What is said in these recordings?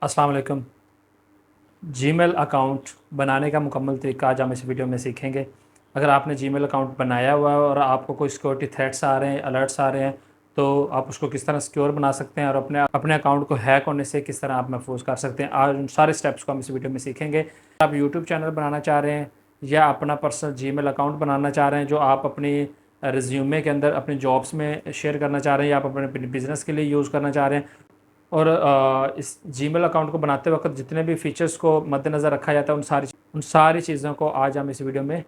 अस्सलाम वालेकुम। Gmail account बनाने का मुकम्मल तरीका आज हम इस वीडियो में सीखेंगे। अगर आपने जीमेल अकाउंट बनाया हुआ है और आपको कोई सिक्योरिटी थ्रेट्स आ रहे हैं, अलर्ट्स आ रहे हैं, तो आप उसको किस तरह सिक्योर बना सकते हैं और अपने अपने अकाउंट को हैक होने से किस तरह आप महफूज कर सकते हैं। आज उन सारे स्टेप्स को हम इस वीडियो में सीखेंगे। आप यूट्यूब चैनल बनाना चाह रहे हैं या अपना पर्सनल जीमेल अकाउंट बनाना चाह रहे हैं जो आप अपनी रिज्यूमे के अंदर अपनी जॉब्स में शेयर करना चाह रहे हैं या आप अपने बिजनेस के लिए यूज़ करना चाह रहे हैं, और इस जीमेल अकाउंट को बनाते वक्त जितने भी फीचर्स को मद्देनज़र रखा जाता है उन सारी चीज़ों को आज हम इस वीडियो में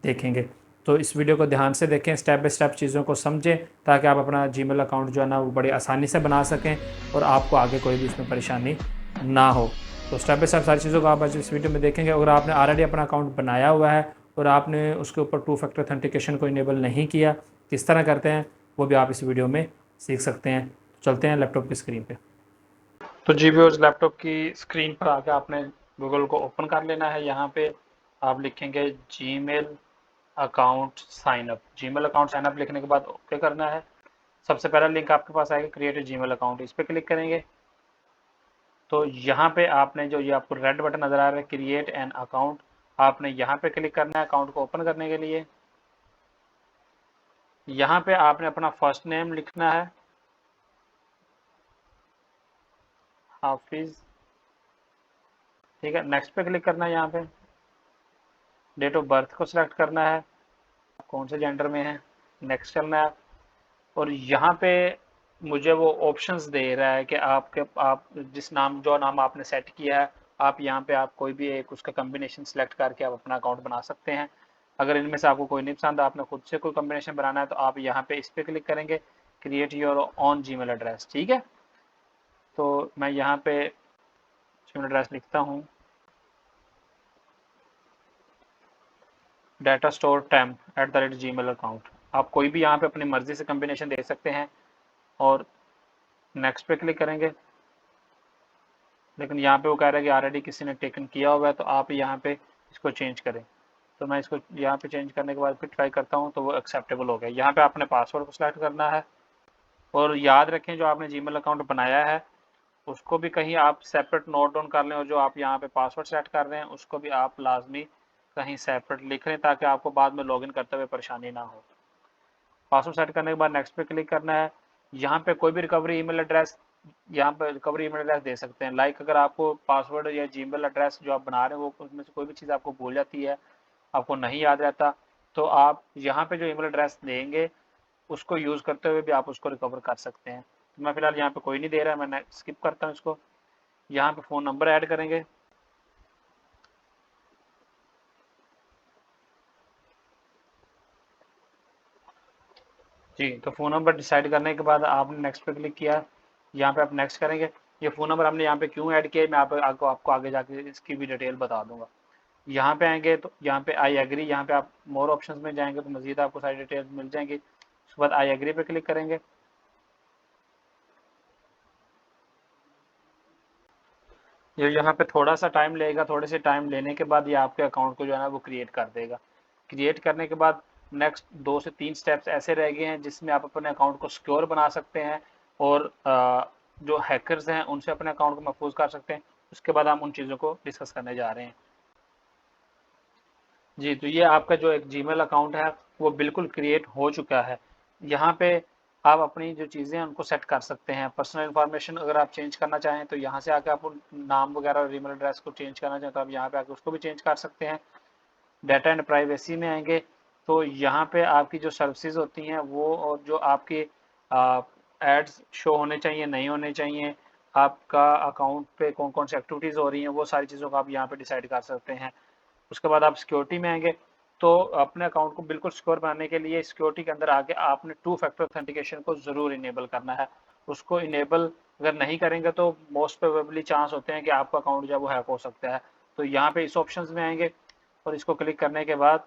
देखेंगे। तो इस वीडियो को ध्यान से देखें, स्टेप बाय स्टेप चीज़ों को समझें ताकि आप अपना जीमेल अकाउंट जो है ना वो बड़ी आसानी से बना सकें और आपको आगे कोई भी इसमें परेशानी ना हो। तो स्टेप बाय स्टेप सारी चीज़ों को आप आज इस वीडियो में देखेंगे। अगर आपने ऑलरेडी अपना अकाउंट बनाया हुआ है और आपने उसके ऊपर 2 फैक्टर ऑथेंटिकेशन को इनेबल नहीं किया, किस तरह करते हैं वो भी आप इस वीडियो में सीख सकते हैं। चलते हैं लैपटॉप की स्क्रीन पर। तो जी व्यूअर्स, लैपटॉप की स्क्रीन पर आके आपने गूगल को ओपन कर लेना है। यहाँ पे आप लिखेंगे Gmail account sign up. Gmail account sign up लिखने के बाद ओके करना है। सबसे पहला लिंक आपके पास आएगा क्रिएट ए जीमेल अकाउंट, इस पर क्लिक करेंगे तो यहाँ पे आपने जो ये आपको रेड बटन नजर आ रहा है क्रिएट एन अकाउंट, आपने यहाँ पे क्लिक करना है अकाउंट को ओपन करने के लिए। यहाँ पे आपने अपना फर्स्ट नेम लिखना है, हाफिज, ठीक है। नेक्स्ट पे क्लिक करना है। यहाँ पे डेट ऑफ बर्थ को सिलेक्ट करना है, कौन से जेंडर में है, नेक्स्ट करना है। और यहाँ पे मुझे वो ऑप्शंस दे रहा है कि आप जिस नाम जो नाम आपने सेट किया है, आप यहाँ पे आप कोई भी एक उसका कॉम्बिनेशन सेलेक्ट करके आप अपना अकाउंट बना सकते हैं। अगर इनमें से आपको कोई नहीं पसंद, आपने खुद से कोई कॉम्बिनेशन बनाना है तो आप यहाँ पे इस पे क्लिक करेंगे create your on Gmail address, ठीक है। तो मैं यहाँ पे जीमेल एड्रेस लिखता हूँ, डाटा स्टोर @gmail अकाउंट। आप कोई भी यहाँ पे अपनी मर्जी से कॉम्बिनेशन दे सकते हैं और नेक्स्ट पे क्लिक करेंगे। लेकिन यहाँ पे वो कह रहा है कि ऑलरेडी किसी ने टेकन किया हुआ है तो आप यहाँ पे इसको चेंज करें। तो मैं इसको यहाँ पे चेंज करने के बाद फिर ट्राई करता हूँ तो वो एक्सेप्टेबल हो गया। यहाँ पे आपने पासवर्ड को सिलेक्ट करना है और याद रखें जो आपने जीमेल अकाउंट बनाया है उसको भी कहीं आप सेपरेट नोट डाउन कर लें और जो आप यहाँ पे पासवर्ड सेट कर रहे हैं उसको भी आप लाजमी कहीं सेपरेट लिख लें ताकि आपको बाद में लॉगिन करते हुए परेशानी ना हो। पासवर्ड सेट करने के बाद नेक्स्ट पे क्लिक करना है। यहाँ पे कोई भी रिकवरी ईमेल एड्रेस, यहाँ पे रिकवरी ईमेल एड्रेस दे सकते हैं। लाइक अगर आपको पासवर्ड या जीमेल एड्रेस जो आप बना रहे हैं वो उसमें से कोई भी चीज़ आपको भूल जाती है, आपको नहीं याद रहता, तो आप यहाँ पे जो ईमेल एड्रेस देंगे उसको यूज़ करते हुए भी आप उसको रिकवर कर सकते हैं। तो मैं फिलहाल यहाँ पे कोई नहीं दे रहा है, मैं स्किप करता हूँ इसको। यहाँ पे फ़ोन नंबर ऐड करेंगे, जी। तो फ़ोन नंबर डिसाइड करने के बाद आपने नेक्स्ट पे क्लिक किया, यहाँ पे आप नेक्स्ट करेंगे। ये फ़ोन नंबर हमने यहाँ पे क्यों ऐड किया है मैं आपको आगे जाके इसकी भी डिटेल बता दूंगा। यहाँ पे आएंगे तो यहाँ पे आई एग्री, यहाँ पे आप मोर ऑप्शंस में जाएंगे तो मजीद आपको सारी डिटेल मिल जाएंगी। उसके बाद आई एग्री पे क्लिक करेंगे। ये यहाँ पे थोड़ा सा टाइम लेगा, थोड़े से टाइम लेने के बाद ये आपके अकाउंट को जो है ना वो क्रिएट कर देगा। क्रिएट करने के बाद नेक्स्ट 2 से 3 स्टेप्स ऐसे रह गए हैं जिसमें आप अपने अकाउंट को सिक्योर बना सकते हैं और जो हैकर्स हैं उनसे अपने अकाउंट को महफूज कर सकते हैं। उसके बाद हम उन चीज़ों को डिस्कस करने जा रहे हैं। जी, तो ये आपका जो एक जीमेल अकाउंट है वो बिल्कुल क्रिएट हो चुका है। यहाँ पे आप अपनी जो चीज़ें हैं उनको सेट कर सकते हैं। पर्सनल इन्फॉर्मेशन अगर आप चेंज करना चाहें तो यहाँ से आके आप नाम वगैरह और ईमेल एड्रेस को चेंज करना चाहें तो आप यहाँ पे आके उसको भी चेंज कर सकते हैं। डाटा एंड प्राइवेसी में आएंगे तो यहाँ पे आपकी जो सर्विसेज होती हैं वो और जो आपकी एड्स शो होने चाहिए नहीं होने चाहिए, आपका अकाउंट पे कौन कौन सी एक्टिविटीज़ हो रही हैं, वो सारी चीज़ों को आप यहाँ पे डिसाइड कर सकते हैं। उसके बाद आप सिक्योरिटी में आएंगे तो अपने अकाउंट को बिल्कुल सिक्योर बनाने के लिए सिक्योरिटी के अंदर आके आपने 2 फैक्टर ऑथेंटिकेशन को ज़रूर इनेबल करना है। उसको इनेबल अगर नहीं करेंगे तो मोस्ट प्रोबेबली चांस होते हैं कि आपका अकाउंट जो है वो हैक हो सकता है। तो यहाँ पे इस ऑप्शन में आएंगे और इसको क्लिक करने के बाद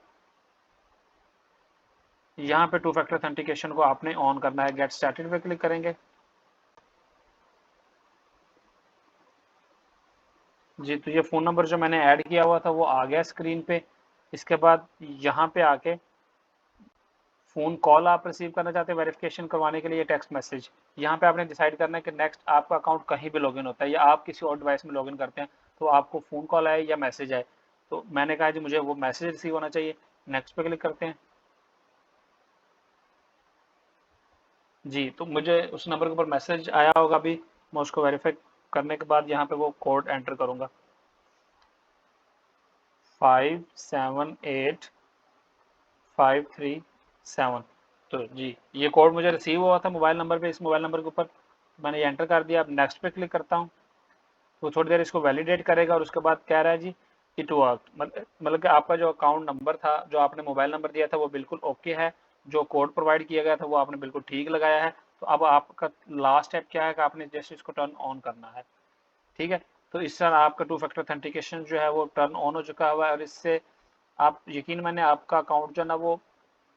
यहाँ पे 2 फैक्टर ऑथेंटिकेशन को आपने ऑन करना है। गेट स्टार्टेड पे क्लिक करेंगे। जी, तो ये फ़ोन नंबर जो मैंने ऐड किया हुआ था वो आ गया स्क्रीन पे। इसके बाद यहाँ पे आके फ़ोन कॉल आप रिसीव करना चाहते हैं वेरिफिकेशन करवाने के लिए, टेक्स्ट मैसेज। यहाँ पे आपने डिसाइड करना है कि नेक्स्ट आपका अकाउंट कहीं भी लॉगिन होता है या आप किसी और डिवाइस में लॉगिन करते हैं तो आपको फ़ोन कॉल आए या मैसेज आए। तो मैंने कहा जी मुझे वो मैसेज रिसीव होना चाहिए, नेक्स्ट पे क्लिक करते हैं। जी, तो मुझे उस नंबर के ऊपर मैसेज आया होगा अभी, मैं उसको वेरीफाई करने के बाद यहाँ पे वो कोड एंटर करूँगा 578537। तो जी ये कोड मुझे रिसीव हुआ था मोबाइल नंबर पे, इस मोबाइल नंबर के ऊपर मैंने ये एंटर कर दिया। अब नेक्स्ट पे क्लिक करता हूँ, वो थोड़ी देर इसको वैलिडेट करेगा और उसके बाद कह रहा है जी इट वर्क, मतलब कि आपका जो अकाउंट नंबर था, जो आपने मोबाइल नंबर दिया था वो बिल्कुल ओके है, जो कोड प्रोवाइड किया गया था वो आपने बिल्कुल ठीक लगाया है। तो अब आपका लास्ट स्टेप क्या है कि आपने जैसे इसको टर्न ऑन करना है। ठीक है, तो इस तरह आपका टू फैक्टर ऑथेंटिकेशन जो है वो टर्न ऑन हो चुका हुआ है और इससे आप यकीन माने आपका अकाउंट जो है ना वो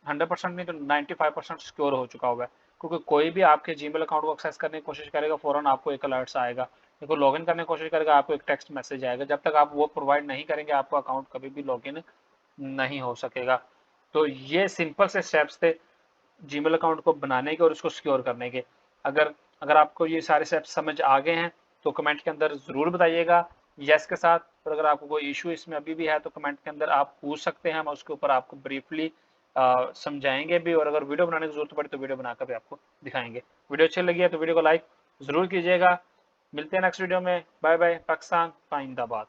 100% नहीं तो 95% सिक्योर हो चुका हुआ है। क्योंकि कोई भी आपके जीमेल अकाउंट को एक्सेस करने की कोशिश करेगा फ़ौरन आपको एक अलर्ट आएगा, देखो लॉगिन करने की कोशिश करेगा आपको एक टेक्स्ट मैसेज आएगा। जब तक आप वो प्रोवाइड नहीं करेंगे आपका अकाउंट कभी भी लॉगिन नहीं हो सकेगा। तो ये सिंपल से स्टेप्स थे जीमेल अकाउंट को बनाने के और उसको सिक्योर करने के। अगर अगर आपको ये सारे स्टेप्स समझ आ गए हैं तो कमेंट के अंदर ज़रूर बताइएगा यस के साथ। और अगर आपको कोई इशू इसमें अभी भी है तो कमेंट के अंदर आप पूछ सकते हैं, हम उसके ऊपर आपको ब्रीफली समझाएंगे भी, और अगर वीडियो बनाने की जरूरत पड़े तो वीडियो बनाकर भी आपको दिखाएंगे। वीडियो अच्छी लगी है तो वीडियो को लाइक ज़रूर कीजिएगा। मिलते हैं नेक्स्ट वीडियो में। Bye bye. पाकिस्तान पाइंदाबाद।